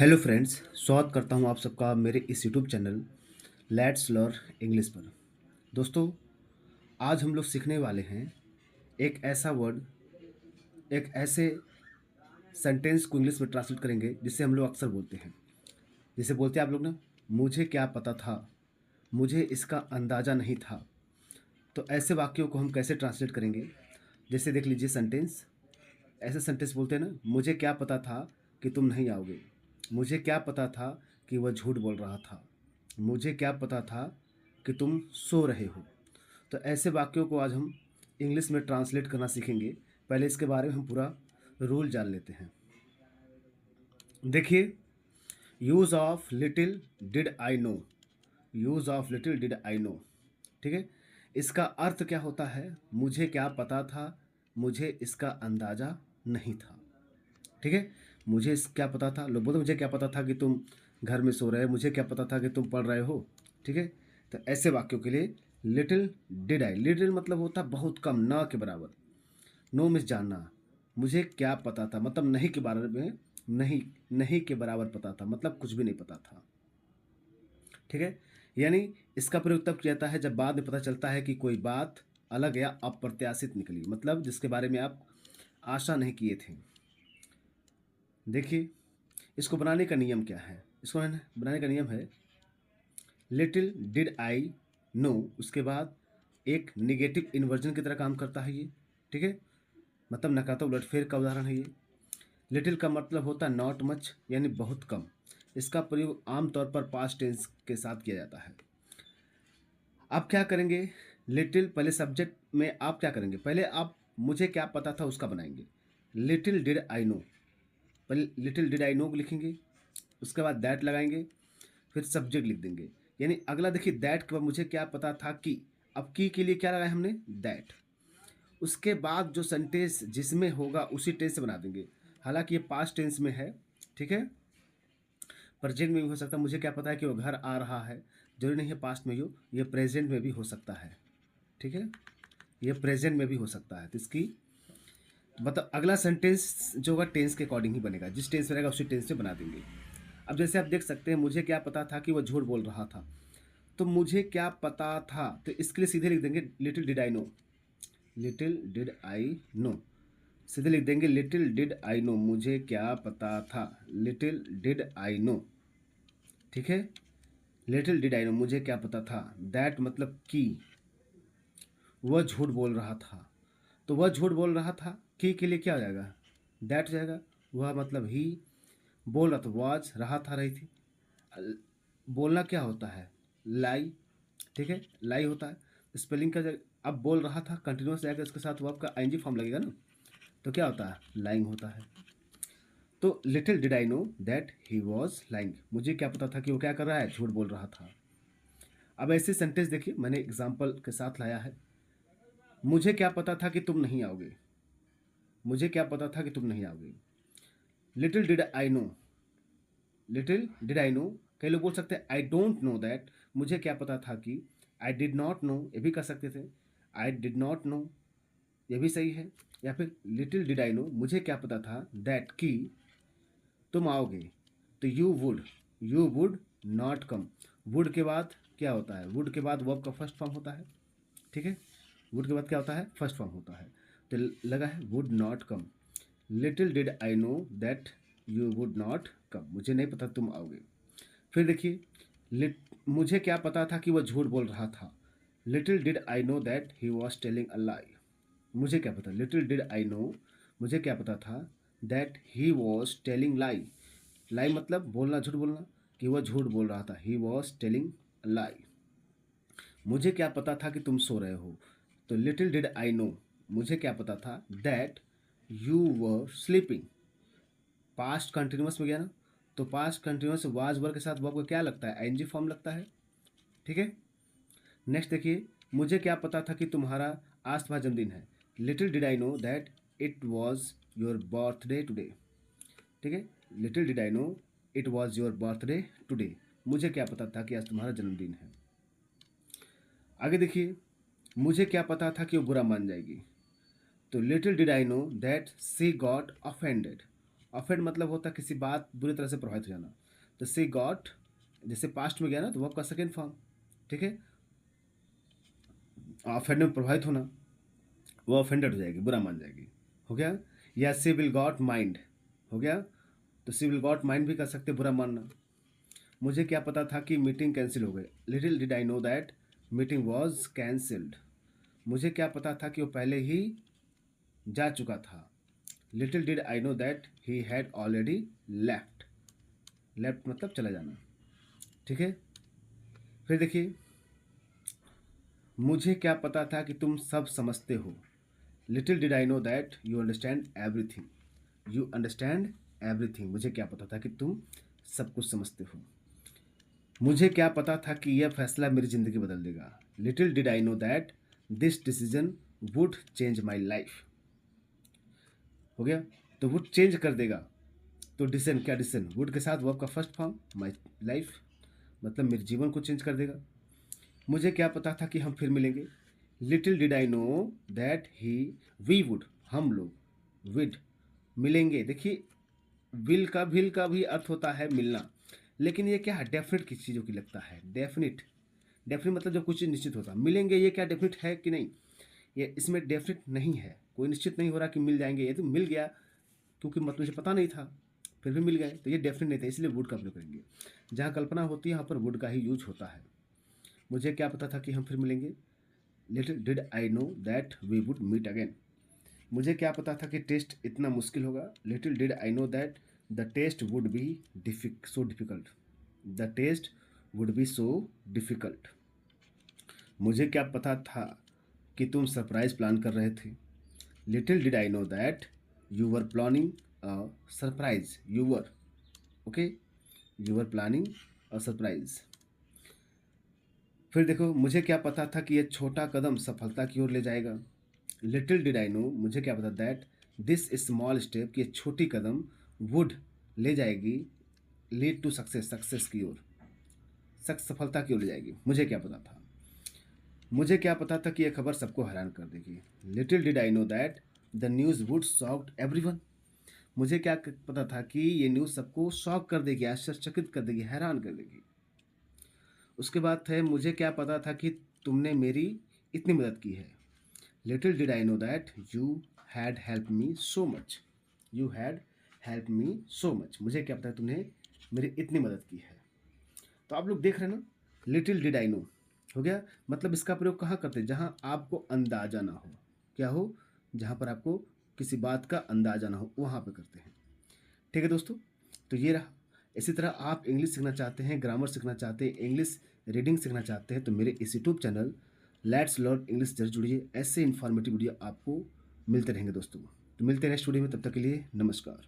Hello friends, स्वागत करता हूं आप सबका मेरे इस YouTube channel let's learn English पर। दोस्तों, आज हम लोग सीखने वाले हैं एक ऐसा वर्ड, एक ऐसे सेंटेंस को इंग्लिश में ट्रांसलेट करेंगे जिसे हम लोग अक्सर बोलते हैं। जिसे बोलते हैं आप लोग ना, मुझे क्या पता था, मुझे इसका अंदाज़ा नहीं था। तो ऐसे वाक्यों को हम कैसे ट्रांसलेट करेंगे? जैसे देख लीजिए सेंटेंस, ऐसे सेंटेंस बोलते हैं ना, मुझे क्या पता था कि तुम नहीं आओगे, मुझे क्या पता था कि वह झूठ बोल रहा था, मुझे क्या पता था कि तुम सो रहे हो। तो ऐसे वाक्यों को आज हम इंग्लिश में ट्रांसलेट करना सीखेंगे। पहले इसके बारे में हम पूरा रूल जान लेते हैं। देखिए, use of little did I no, use of little did I no, ठीक है। इसका अर्थ क्या होता है? मुझे क्या पता था, मुझे इसका अंदाज़ा नहीं था, ठीक है। क्या पता था, लोग बोलते मुझे क्या पता था कि तुम घर में सो रहे हो, मुझे क्या पता था कि तुम पढ़ रहे हो, ठीक है। तो ऐसे वाक्यों के लिए लिटिल डिड आई, लिटिल मतलब होता बहुत कम, ना के बराबर। नो मिस जानना, मुझे क्या पता था मतलब नहीं के बारे में, नहीं, नहीं के बराबर पता था मतलब कुछ भी नहीं पता था, ठीक है। यानी इसका प्रयोग तब किया जाता है जब बाद में पता चलता है कि कोई बात अलग या अप्रत्याशित निकली, मतलब जिसके बारे में आप आशा नहीं किए थे। देखिए, इसको बनाने का नियम क्या है? इसको बनाने का नियम है लिटिल डिड आई नो, उसके बाद एक निगेटिव इन्वर्जन की तरह काम करता है ये, ठीक है। मतलब नकारात्मक उलटफेर का उदाहरण है ये। लिटिल का मतलब होता है नॉट मच, यानी बहुत कम। इसका प्रयोग आमतौर पर पास्ट टेंस के साथ किया जाता है। आप क्या करेंगे? लिटिल पहले सब्जेक्ट में आप क्या करेंगे? पहले आप मुझे क्या पता था उसका बनाएंगे, लिटिल डिड आई नो। पहले लिटिल डिड आई नो लिखेंगे, उसके बाद दैट लगाएंगे, फिर सब्जेक्ट लिख देंगे। यानी अगला देखिए, दैट के बाद मुझे क्या पता था कि, अब की के लिए क्या लगाया हमने? दैट। उसके बाद जो सेंटेंस जिसमें होगा उसी टेंस से बना देंगे। हालांकि ये पास्ट टेंस में है, ठीक है। प्रेजेंट में भी हो सकता है, मुझे क्या पता है कि वो घर आ रहा है, जरूरी नहीं है पास्ट में हो, ये प्रेजेंट में भी हो सकता है, ठीक है। ये प्रेजेंट में भी हो सकता है। तो इसकी मतलब अगला सेंटेंस जो होगा टेंस के अकॉर्डिंग ही बनेगा, जिस टेंस में रहेगा उसी टेंस से बना देंगे। अब जैसे आप देख सकते हैं, मुझे क्या पता था कि वो झूठ बोल रहा था, तो मुझे क्या पता था, तो इसके लिए सीधे लिख देंगे little did I no, little did I no. सीधे लिख देंगे लिटिल डिड आई नो, मुझे क्या पता था, लिटिल डिड आई नो, ठीक है। लिटिल डिड आई नो, मुझे क्या पता था। दैट मतलब कि वह झूठ बोल रहा था, तो वह झूठ बोल रहा था की के लिए क्या हो जाएगा? दैट हो जाएगा। वह मतलब ही, बोल रहा था वाज, रहा था रही थी। बोलना क्या होता है? लाई, ठीक है, लाई होता है। स्पेलिंग का अब बोल रहा था कंटिन्यूस जाएगा, इसके साथ वर्ब का आईएनजी फॉर्म लगेगा ना, तो क्या होता है? लाइंग होता है। तो little did I know that he was lying, मुझे क्या पता था कि वो क्या कर रहा है? झूठ बोल रहा था। अब ऐसे सेंटेंस देखिए, मैंने एग्जाम्पल के साथ लाया है। मुझे क्या पता था कि तुम नहीं आओगे, मुझे क्या पता था कि तुम नहीं आओगे। Little did I no, little did I no. कई लोग बोल सकते हैं आई डोंट नो दैट, मुझे क्या पता था कि। आई डिड नॉट नो, ये भी कर सकते थे, आई डिड नॉट नो, ये भी सही है। या फिर लिटिल डिड आई नो, मुझे क्या पता था दैट कि तुम आओगे, तो you would not come. Would के बाद क्या होता है? वुड के बाद वर्ब का फर्स्ट फॉर्म होता है, ठीक है। वुड के बाद क्या होता है? फर्स्ट फॉर्म होता है। तो लगा है would not come. Little did I know that you would not come, मुझे नहीं पता तुम आओगे। फिर देखिए, मुझे क्या पता था कि वह झूठ बोल रहा था। Little did I know that he was telling a lie, मुझे क्या पता, लिटिल डिड आई नो, मुझे क्या पता था that he was telling lie. Lie मतलब बोलना, झूठ बोलना, कि वह झूठ बोल रहा था। ही वॉज टेलिंग लाई। मुझे क्या पता था कि तुम सो रहे हो, तो लिटिल डिड आई नो, मुझे क्या पता था that you were sleeping. Past continuous में गया ना, तो पास्ट कंटिन्यूस वाज वर्ब के साथ वर्ब का क्या लगता है? आईएनजी फॉर्म लगता है, ठीक है। नेक्स्ट देखिए, मुझे क्या पता था कि तुम्हारा आज तुम्हारा जन्मदिन है। Little did I know that it was your birthday today, ठीक है। Little did I no it was your birthday today, मुझे क्या पता था कि आज तुम्हारा जन्मदिन है। आगे देखिए, मुझे क्या पता था कि वो बुरा मान जाएगी, तो little did I know that she got offended. Offend मतलब होता है किसी बात बुरी तरह से प्रभावित हो जाना। तो सी गॉट, जैसे पास्ट में गया ना तो वर्ब का सेकेंड फॉर्म, ठीक है। ऑफेंड में प्रभावित होना, वो ऑफेंडेड हो जाएगी, बुरा मान जाएगी, हो गया। या सी विल गॉट माइंड, हो गया। तो सी विल गॉट माइंड भी कर सकते, बुरा मानना। मुझे क्या पता था कि मीटिंग कैंसिल हो गई, little did I know that meeting was cancelled. मुझे क्या पता था कि वो पहले ही जा चुका था, little did I know that he had already left. Left मतलब चला जाना, ठीक है। फिर देखिए, मुझे क्या पता था कि तुम सब समझते हो, little did I know that you understand everything. You understand everything, मुझे क्या पता था कि तुम सब कुछ समझते हो। मुझे क्या पता था कि यह फैसला मेरी ज़िंदगी बदल देगा, little did I know that this decision would change my life. हो गया, तो वुड चेंज कर देगा। तो डिसीजन, क्या डिसीजन, वुड के साथ वर्ब का फर्स्ट फॉर्म माई लाइफ, मतलब मेरे जीवन को चेंज कर देगा। मुझे क्या पता था कि हम फिर मिलेंगे, little did I know that he we would, हम लोग विड मिलेंगे। देखिए, विल का भी अर्थ होता है मिलना, लेकिन ये क्या है, डेफिनेट किसी चीज़ों की लगता है। डेफिनेट, डेफिनेट मतलब जब कुछ चीज़ निश्चित होता है। मिलेंगे, ये क्या डेफिनेट है कि नहीं, ये इसमें डेफिनेट नहीं है, कोई निश्चित नहीं हो रहा कि मिल जाएंगे। ये तो मिल गया क्योंकि मतलब मुझे पता नहीं था, फिर भी मिल गए, तो ये डेफिनेट नहीं था, इसलिए वुड का प्रयोग करेंगे। जहाँ कल्पना होती है यहाँ पर वुड का ही यूज होता है। मुझे क्या पता था कि हम फिर मिलेंगे, little did I know that we would meet again. मुझे क्या पता था कि टेस्ट इतना मुश्किल होगा, little did I know that the test would be so difficult. The test would be so difficult. मुझे क्या पता था कि तुम सरप्राइज प्लान कर रहे थे, little did I know that you were planning a surprise. You were, okay, you were planning a surprise. फिर देखो, मुझे क्या पता था कि यह छोटा कदम सफलता की ओर ले जाएगा, लिटिल डिड आई नो, मुझे क्या पता दैट दिस स्मॉल स्टेप, कि छोटी कदम वुड ले जाएगी लीड टू सक्सेस, सक्सेस की ओर, सफलता की ओर ले जाएगी। मुझे क्या पता था, मुझे क्या पता था कि यह खबर सबको हैरान कर देगी, little did I know that the news would shocked everyone. मुझे क्या पता था कि ये न्यूज़ सबको शॉक कर देगी, आश्चर्यचकित कर देगी, हैरान कर देगी। उसके बाद है, मुझे क्या पता था कि तुमने मेरी इतनी मदद की है, little did I know that you had help me so much. You had help me so much, मुझे क्या पता तुमने मेरी इतनी मदद की है। तो आप लोग देख रहे हैं ना, लिटिल डिड आई नो हो गया, मतलब इसका प्रयोग कहाँ करते हैं, जहाँ आपको अंदाजा ना हो, क्या हो, जहाँ पर आपको किसी बात का अंदाजा ना हो, वहाँ पे करते हैं। ठीक है दोस्तों, तो ये रहा। इसी तरह आप इंग्लिश सीखना चाहते हैं, ग्रामर सीखना चाहते हैं, इंग्लिश रीडिंग सीखना चाहते हैं, तो मेरे इस YouTube channel let's learn English जरूर जुड़िए। ऐसे इन्फॉर्मेटिव वीडियो आपको मिलते रहेंगे दोस्तों। तो मिलते हैं नेक्स्ट वीडियो में, तब तक के लिए नमस्कार।